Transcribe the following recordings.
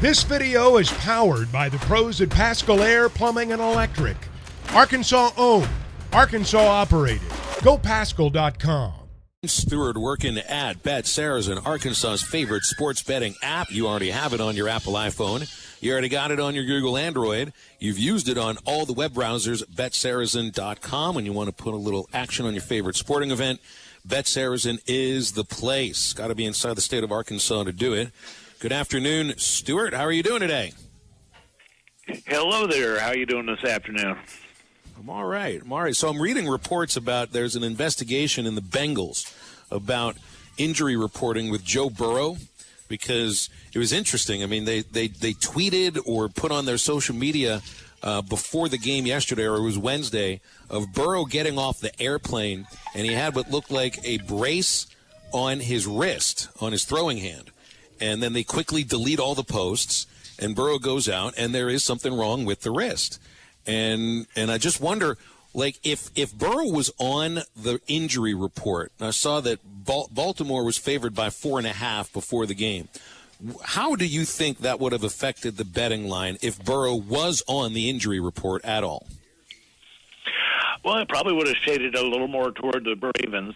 This video is powered by the pros at Pascal Air Plumbing and Electric. Arkansas owned, Arkansas operated. GoPascal.com. Stuart working at BetSaracen's, Arkansas's favorite sports betting app. You already have it on your Apple iPhone. You already got it on your Google Android. You've used it on all the web browsers, BetSaracen.com. When you want to put a little action on your favorite sporting event, BetSaracen is the place. Got to be inside the state of Arkansas to do it. Good afternoon, Stuart. How are you doing today? Hello there. How are you doing this afternoon? I'm all right. So I'm reading reports about there's an investigation in the Bengals about injury reporting with Joe Burrow, because it was interesting. I mean, they tweeted or put on their social media before the game yesterday, or it was Wednesday, of Burrow getting off the airplane, and he had what looked like a brace on his wrist, on his throwing hand. And then they quickly delete all the posts, and Burrow goes out, and there is something wrong with the wrist. And I just wonder, like, if Burrow was on the injury report, and I saw that Baltimore was favored by 4.5 before the game, how do you think that would have affected the betting line if Burrow was on the injury report at all? Well, it probably would have shaded a little more toward the Ravens.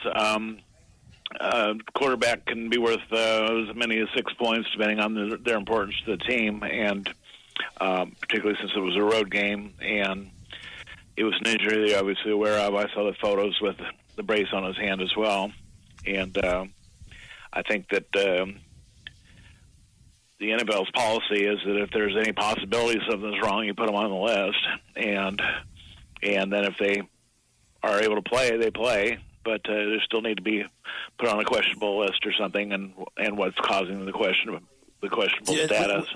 Quarterback can be worth as many as 6 points, depending on their importance to the team, and particularly since it was a road game, and it was an injury they're obviously aware of. I saw the photos with the brace on his hand as well, and I think that the NFL's policy is that if there's any possibility something's wrong, you put them on the list, and then if they are able to play, they play. But they still need to be put on a questionable list or something, and what's causing the questionable status.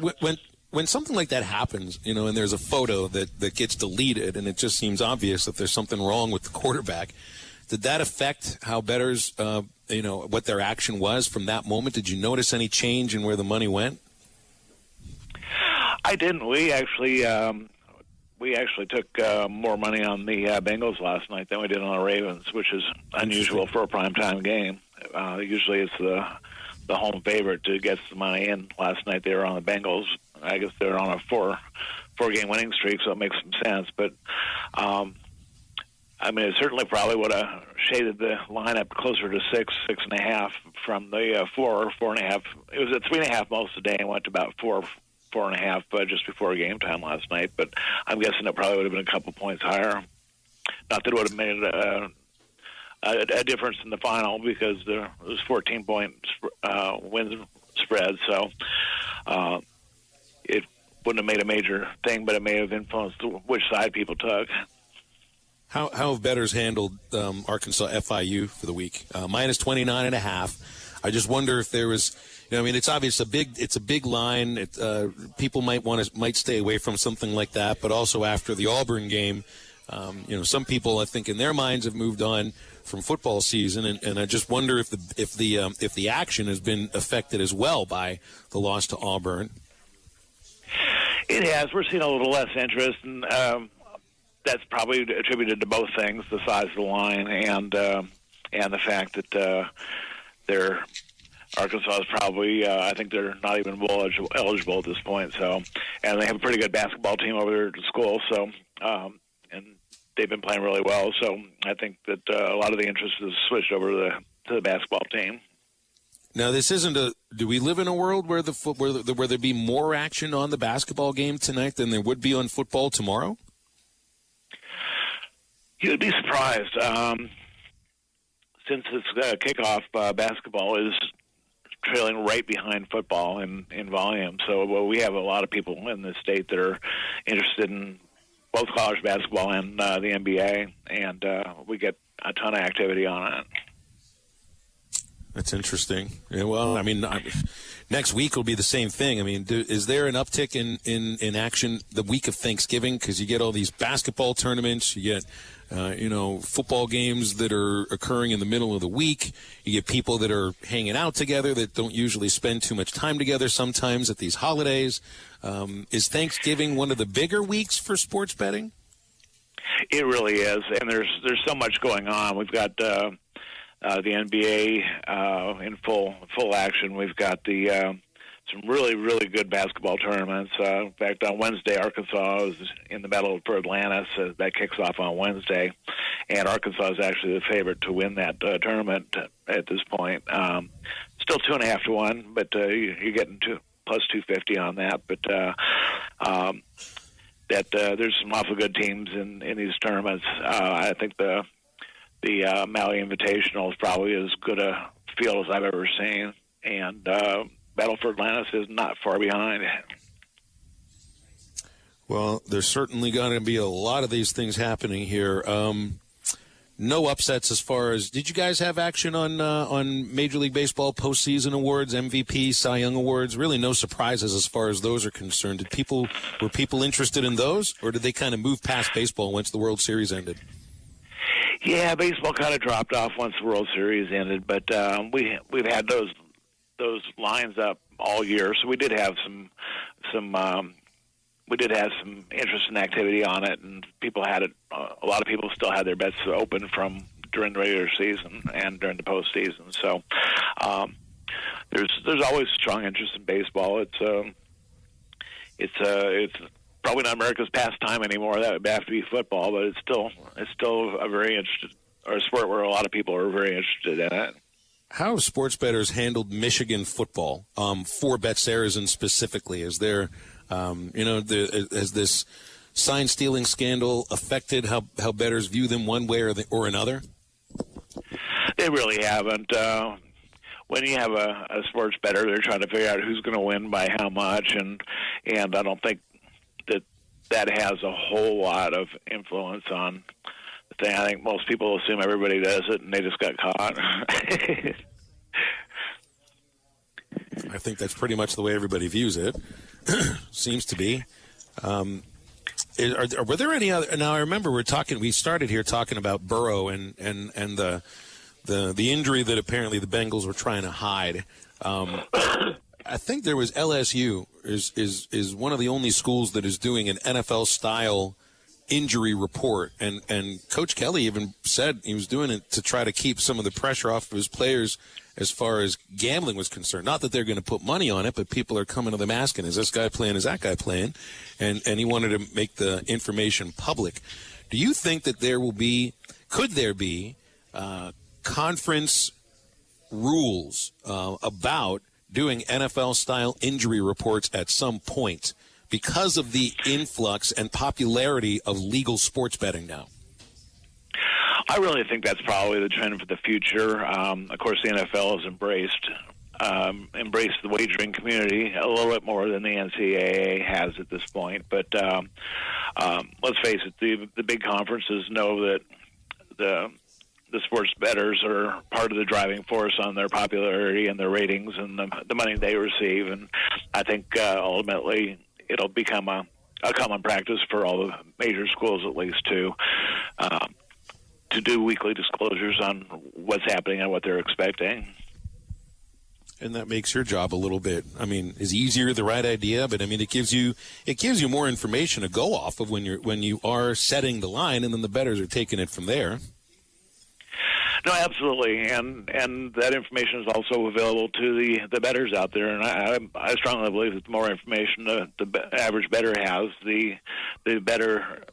When something like that happens, and there's a photo that gets deleted, and it just seems obvious that there's something wrong with the quarterback, did that affect how bettors, what their action was from that moment? Did you notice any change in where the money went? I didn't. We actually took more money on the Bengals last night than we did on the Ravens, which is unusual for a primetime game. Usually it's the home favorite who gets the money in. Last night they were on the Bengals. I guess they're on a four-game winning streak, so it makes some sense. But, it certainly probably would have shaded the lineup closer to 6.5 from the 4.5. It was at 3.5 most of the day and went to about 4.5 just before game time last night, but I'm guessing it probably would have been a couple points higher. Not that it would have made a difference in the final, because there was 14-point win spread, so it wouldn't have made a major thing, but it may have influenced which side people took. How have bettors handled Arkansas FIU for the week? Minus 29.5. I just wonder if there was. It's obvious it's a big line. People might stay away from something like that, but also after the Auburn game, some people I think in their minds have moved on from football season, and I just wonder if the action has been affected as well by the loss to Auburn. It has. We're seeing a little less interest, and that's probably attributed to both things: the size of the line and the fact that Arkansas is probably, I think they're not even bowl eligible at this point. So, and they have a pretty good basketball team over there at the school. So, and they've been playing really well. So, I think that a lot of the interest has switched over to the basketball team. Now, this isn't do we live in a world where where there be more action on the basketball game tonight than there would be on football tomorrow? You'd be surprised. Since it's kickoff, basketball is trailing right behind football in volume. So we have a lot of people in the state that are interested in both college basketball and the NBA, and we get a ton of activity on it. That's interesting. Yeah, well, next week will be the same thing. Is there an uptick in action the week of Thanksgiving? Because you get all these basketball tournaments, you get football games that are occurring in the middle of the week. You get people that are hanging out together that don't usually spend too much time together sometimes at these holidays. Is Thanksgiving one of the bigger weeks for sports betting? It really is, and there's so much going on. We've got the NBA in full action. We've got the some really, really good basketball tournaments. In fact, on Wednesday, Arkansas is in the battle for Atlantis. That kicks off on Wednesday, and Arkansas is actually the favorite to win that tournament at this point. Still 2.5 to 1, but you're getting plus 250 on that. But there's some awful good teams in these tournaments. I think the Maui Invitational is probably as good a field as I've ever seen, and Battle for Atlantis is not far behind. Well, there's certainly going to be a lot of these things happening here. No upsets as far as, did you guys have action on Major League Baseball postseason awards, MVP, Cy Young awards? Really no surprises as far as those are concerned. Were people interested in those, or did they kind of move past baseball once the World Series ended? Yeah, baseball kind of dropped off once the World Series ended, but we've had those lines up all year, so we did have some interest and activity on it, and people had it. A lot of people still had their bets open from during the regular season and during the postseason. So there's always strong interest in baseball. It's probably not America's pastime anymore. That would have to be football, but it's still a very interested, or a sport where a lot of people are very interested in it. How have sports bettors handled Michigan football for BetSaracen's specifically? Is there, has this sign stealing scandal affected how bettors view them one way or another? They really haven't. When you have a sports bettor, they're trying to figure out who's going to win by how much, and I don't think that has a whole lot of influence on the thing. I think most people assume everybody does it, and they just got caught. I think that's pretty much the way everybody views it. Seems to be. Were there any other? Now I remember we started here talking about Burrow and the injury that apparently the Bengals were trying to hide. I think there was LSU is one of the only schools that is doing an NFL style injury report, and Coach Kelly even said he was doing it to try to keep some of the pressure off of his players as far as gambling was concerned. Not that they're going to put money on it, but people are coming to them asking, is this guy playing, is that guy playing? And he wanted to make the information public. Do you think that could there be conference rules about doing NFL-style injury reports at some point because of the influx and popularity of legal sports betting now? I really think that's probably the trend for the future. Of course, the NFL has embraced the wagering community a little bit more than the NCAA has at this point. But let's face it, the big conferences know that the sports bettors are part of the driving force on their popularity and their ratings and the money they receive. And I think ultimately it'll become a common practice for all the major schools, at least, to do weekly disclosures on what's happening and what they're expecting. And that makes your job a little bit, is easier the right idea? But it gives you more information to go off of when you are setting the line, and then the bettors are taking it from there. No, absolutely, and that information is also available to the bettors out there, and I strongly believe that the more information the average bettor has, the better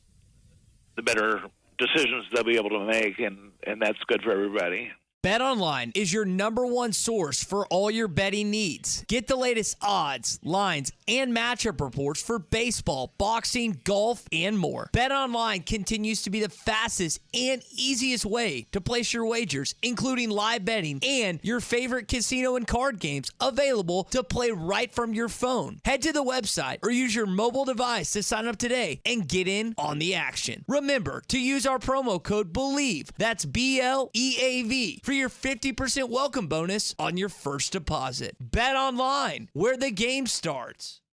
decisions they'll be able to make, and that's good for everybody. BetOnline is your #1 source for all your betting needs. Get the latest odds, lines, and matchup reports for baseball, boxing, golf, and more. BetOnline continues to be the fastest and easiest way to place your wagers, including live betting and your favorite casino and card games available to play right from your phone. Head to the website or use your mobile device to sign up today and get in on the action. Remember to use our promo code BELIEVE, that's BLEAV, for your 50% welcome bonus on your first deposit. Bet online, where the game starts.